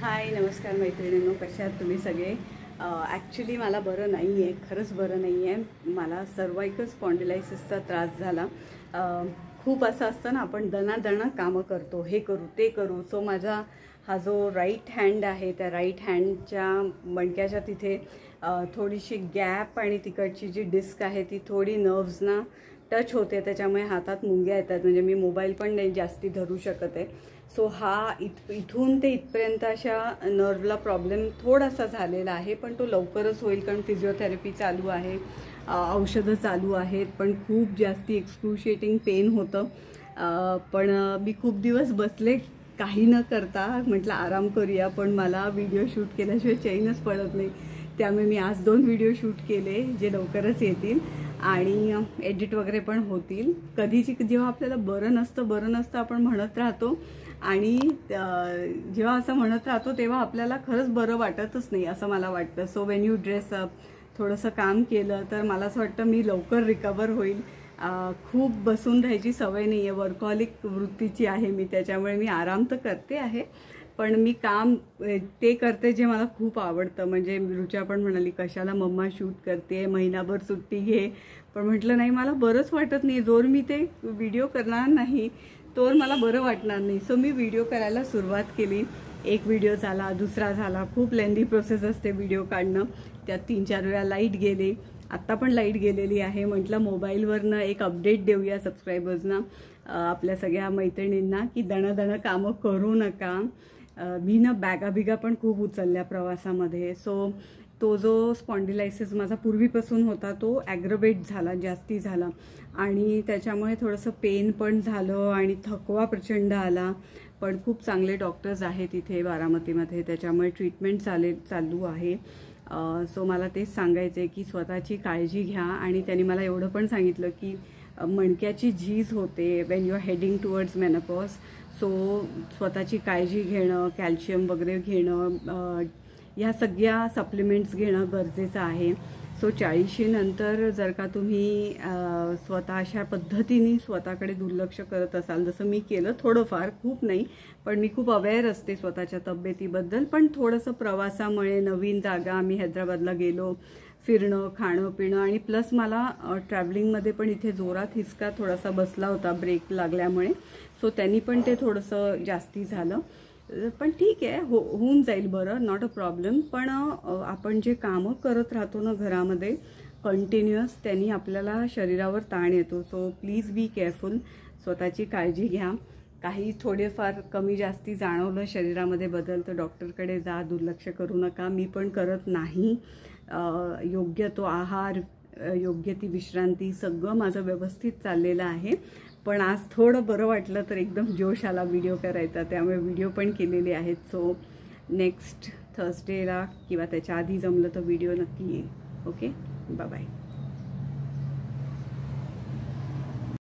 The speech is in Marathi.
हाय नमस्कार मैत्रिणींनो, कशा आहात तुम्ही सगळे? ॲक्च्युली मला बरं नाही आहे, खरंच बरं नाही आहे. मला सर्वाइकल स्पॉन्डिलायसिसचा त्रास झाला. खूप असं असतं ना, आपण दणादणा कामं करतो, हे करू ते करू. सो माझा हा जो राईट हँड आहे, त्या राईट हँडच्या मणक्याच्या तिथे थोडीशी गॅप आणि तिकडची जी डिस्क आहे ती थोडी नर्व्सना टच होते, त्याच्यामुळे हातात मुंग्या येतात. म्हणजे मी मोबाईल पण नाही जास्ती धरू शकत आहे. सो हा इथून ते इथपर्यंत अशा नर्वला प्रॉब्लेम थोडासा झालेला आहे, पण तो लवकरच होईल कारण फिजिओथेरपी चालू आहे, औषधं चालू आहेत. पण खूप जास्ती एक्सक्रुशिएटिंग पेन होतं. पण मी खूप दिवस बसले काही न करता, म्हटलं आराम करूया. पण मला व्हिडिओ शूट केल्याशिवाय चैनच पडत नाही. त्यामुळे मी आज 2 व्हिडिओ शूट केले जे लवकरच येतील आणि एडिट वगैरे पण होतील. कधीची जेव्हा आपल्याला बरं नसतं आपण म्हणत राहतो आणि जेव्हा असं म्हणत राहतो तेव्हा आपल्याला खरंच बरं वाटतच नाही असं मला वाटतं. So when you dress up, थोडंसं काम केलं तर मला असं वाटतं मी लवकर रिकवर होईल. खूप बसून राहायची सवय नाही आहे, वर्कहॉलिक वृत्तीची आहे मी, त्याच्यामुळे मी आराम तर करते आहे, पण मी काम ते करते जे मला खूप आवडतं. म्हणजे रुचा पण म्हणाली कशाला मम्मा शूट करते, महिनाभर सुट्टी घे. पण म्हटलं नाही, मला बरंच वाटत नाही. जोर मी ते व्हिडिओ करणार नाही तोवर मला बरं वाटणार नाही. सो मी व्हिडिओ करायला सुरुवात केली. एक व्हिडिओ झाला, दुसरा झाला. खूप लेंदी प्रोसेस असते व्हिडिओ काढणं. त्यात 3-4 वेळा लाईट गेले. आत्ता पण लाईट गेलेली आहे. म्हटलं मोबाईलवरनं एक अपडेट देऊया सबस्क्रायबर्सना, आपल्या सगळ्या मैत्रिणींना, की दणदणं कामं करू नका. मी ना बॅगा पण खूप उचलल्या प्रवासामध्ये. सो तो जो स्पॉन्डिलायसिस माझा पूर्वीपासून होता तो ॲग्रवेट झाला, जास्ती झाला आणि त्याच्यामुळे थोडंसं पेन पण झालं आणि थकवा प्रचंड आला. पण खूप चांगले डॉक्टर्स आहेत इथे बारामतीमध्ये, त्याच्यामुळे ट्रीटमेंट चालू आहे. सो मला तेच सांगायचं आहे की स्वतःची काळजी घ्या. आणि त्यांनी मला एवढं पण सांगितलं की मणक्याची झीज होते when you are heading towards menopause. So स्वतःची काळजी घेणं, कॅल्शियम वगैरे घेणं, ह्या सगळ्या सप्लिमेंट्स घेणं गरजेचं आहे. सो 40शी नंतर जर का तुम्ही स्वतः अशा पद्धतीने स्वतःकडे दुर्लक्ष करत असाल, जसं मी केलं थोडंफार, खूप नाही, पण मी खूप अवेअर असते स्वतःच्या तब्येतीबद्दल. पण थोडंसं प्रवासामुळे, नवीन जागा, आम्ही हैदराबादला गेलो, फिरणं, खाणं पिणं आणि प्लस मला ट्रॅव्हलिंगमध्ये पण इथे जोरात हिसका थोडासा बसला होता ब्रेक लागल्यामुळे. सो त्यांनी पण ते थोडंसं जास्ती झालं. पण ठीक आहे, होऊन जाईल बरं, नॉट अ प्रॉब्लेम. पण आपण जे कामं करत राहतो ना घरामध्ये कंटिन्युअस, त्यांनी आपल्याला शरीरावर ताण येतो. सो प्लीज बी केअरफुल, स्वतःची काळजी घ्या. काही थोडेफार कमी जास्ती जाणवलं शरीरामध्ये बदल तर डॉक्टरकडे जा, दुर्लक्ष करू नका. मी पण करत नाही. योग्य तो आहार, योग्य ती विश्रांती, सगळं माझं व्यवस्थित चाललेलं आहे. पण आज थोडं बरं वाटलं तर एकदम जोश आला व्हिडिओ करायचा, त्यामुळे व्हिडिओ पण केलेले आहेत. सो नेक्स्ट थर्सडेला किंवा त्याच्या आधी जमलं तर व्हिडिओ नक्की येईल. Okay, bye bye.